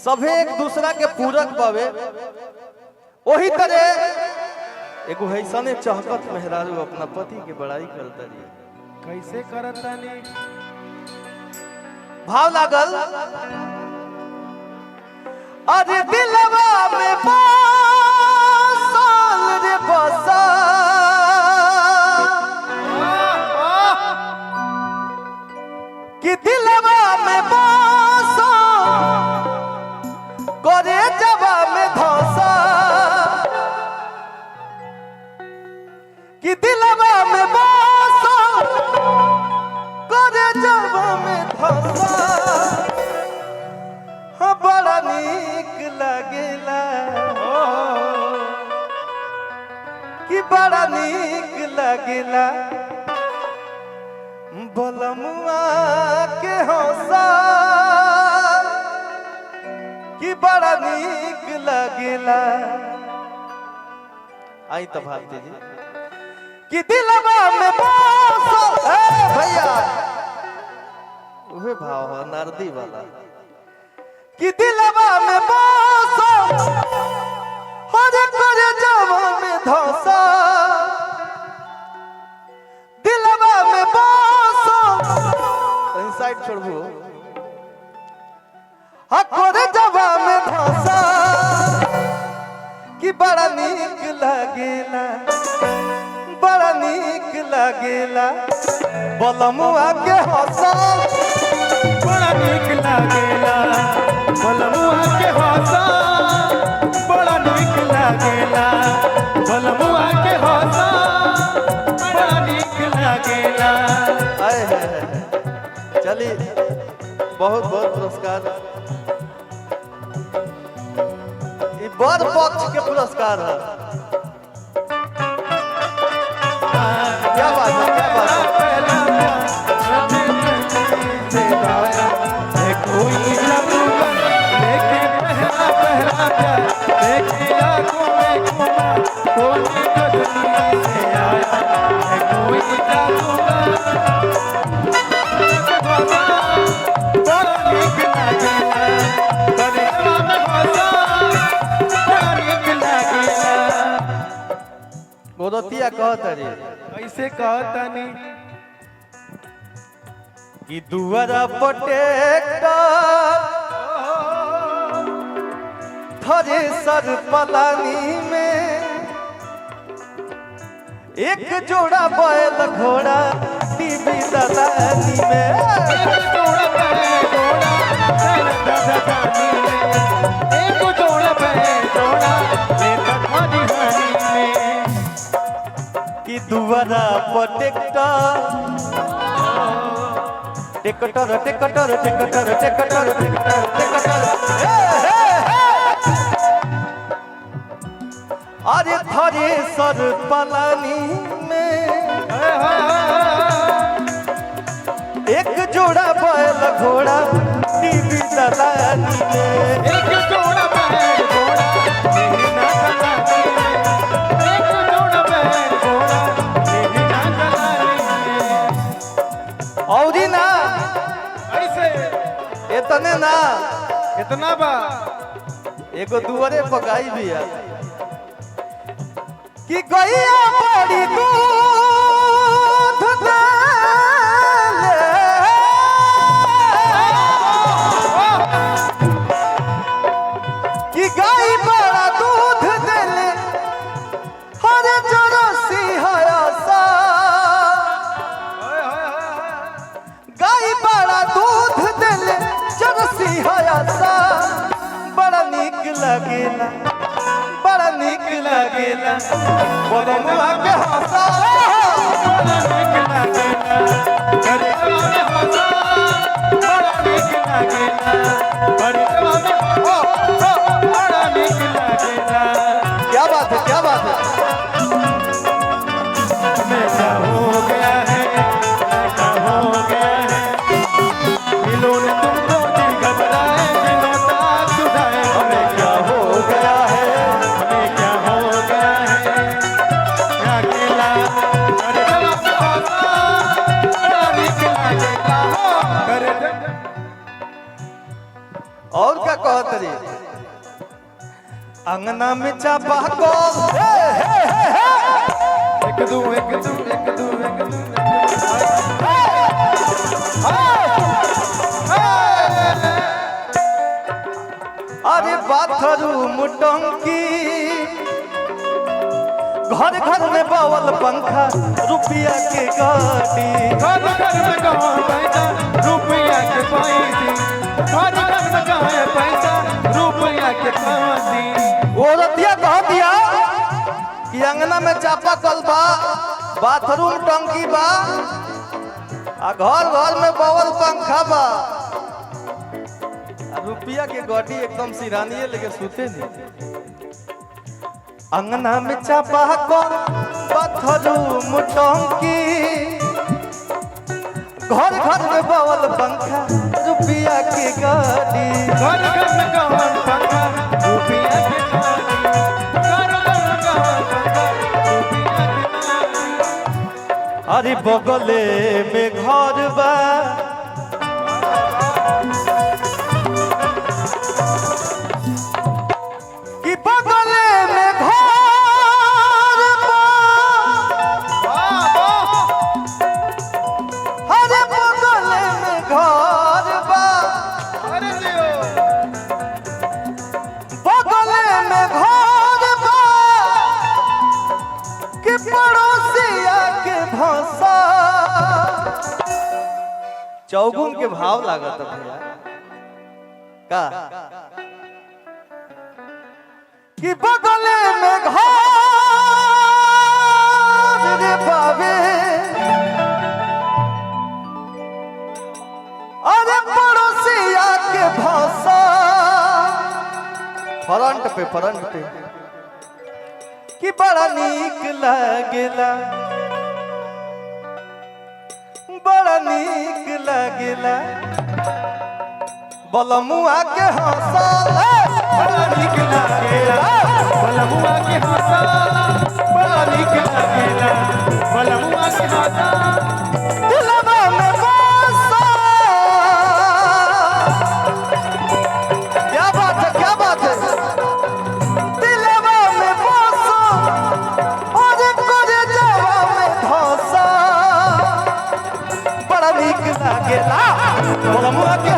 सभे एक दूसरा के पूरक पावे। वही तरह एगो हैसने चहकत मेहरारू अपना पति के बड़ाई करता रही। कैसे करतानी भाव लागल अरे दिलवा में बसल रे बसा कि दिलवा में बसल करे जवा में धसा कि दिलवा में बसल करे जवा में धसा बड़ा नीक लगेला कि बड़ा नीक लगेला बलमुआ के हौसा कि बड़ा नीक लगेला। आई तो भारती जी कि दिलवा में बसल भैया उहे भाव है नारदी वाला कि दिलवा में बसल हर करे जवा में धसा दिलवा में बसल साइड छोड़बू हर जवा में धसा कि बड़ा नीक लगेला बड़ा नीक लगेला बलमुआ के हौसा बड़ा नीक लागेला बलमुआ के हौसा बड़ा नीक लागेला बलमुआ के हौसा बड़ा नीक लागेला। चलिए बहुत बहुत पुरस्कार ये बड़ पक्ष के पुरस्कार है। क्या बात है क्या बात है। कोई लेके पहला पहला प्यार लेके आंखों में घूमा कोई गगनी से आया है कोई जादूगर बड़ा नीक लागेला बड़ा नीक लागेला। गोरतिया कहता रे कैसे कहतानी कि दुआरा पटेक्टर थरे सर पलानी में एक जोड़ा बैल घोड़ा टीवी दलानी में एक जोड़ा बैल घोड़ा दलानी में एक जोड़ा बैल घोड़ा दलानी में कि दुआरा पटेक्टर tractor tractor tractor tractor tractor tractor अरे थरे सर पलानी में एक जोड़ा बैल घोड़ा टीवी दलानी में एक जोड़ा बैल घोड़ा मेहना दलानी में एक जोड़ा बैल घोड़ा मेहना दलानी में। और ना ऐसे इतने ना कितना बा एगो दुआरे पकाई भी है कि गैया बड़ी दूध देले कि गाय बड़ा दूध देले हर जरसी हयासा गाय बड़ा दूध देले जरसी हयासा बड़ा नीक लगेला बड़ा नीक लगेला बलमुआ के हौसा बड़ा नीक लागेला गरीबा में हौसा बड़ा नीक लागेला गरीबा में हौसा बड़ा नीक लागेला। क्या बात है क्या बात है। मैं क्या हो गया है क्या हो गया है दिलों ने तुमको दिल घबराए दिलों तक सुधाए हमें क्या हो गया है हमें क्या हो गया है क्या अकेला अरे बड़ा नीक और क्या कहत रे अंगना में चापा कल एक दू एक दू एक दू एक दू अरे बाथरूम टंकी घर घर में बावल पंखा रुपया के गाड़ी घर घर में कहाँ पैसा रुपया के पाई घर घर में कहाँ पैसा रुपया के पाई वो रतिया कह दिया कि अंगना में चापा कल बा बाथरूम टंकी बा आ घर घर में बावल पंखा बा रुपया के गाड़ी एकदम सिरानिए लेके सुते नहीं अंगना में चापा कल बाथरूम टंकी घर घर में बावल पंखा रुपया के गाड़ी घर घर में कहाँ पंखा रुपया के पाई घर घर में कहाँ पंखा रुपया के पाई अरे बगले में घर बा कि बगले में घर बा अरे बगले में घर बा अरे जियो बगले में घर बा कि पड़ोसिया के भाषा चौगुन के भाव लागत भैया का कि बगले में घर रे बाबे अरे पड़ोसिया के भाषा फ्रंट पे कि बड़ा नीक लागेला बड़ा नीक लागेला बलमुआ के हंसल बड़ा नीक लागेला बलमुआ के हाथा बड़ा नीक लागेला बलमुआ के हाथा दिलवा में बसा क्या बात है दिलवा में बसा और कोरे जवा में धसा बड़ा नीक लागेला बलमुआ के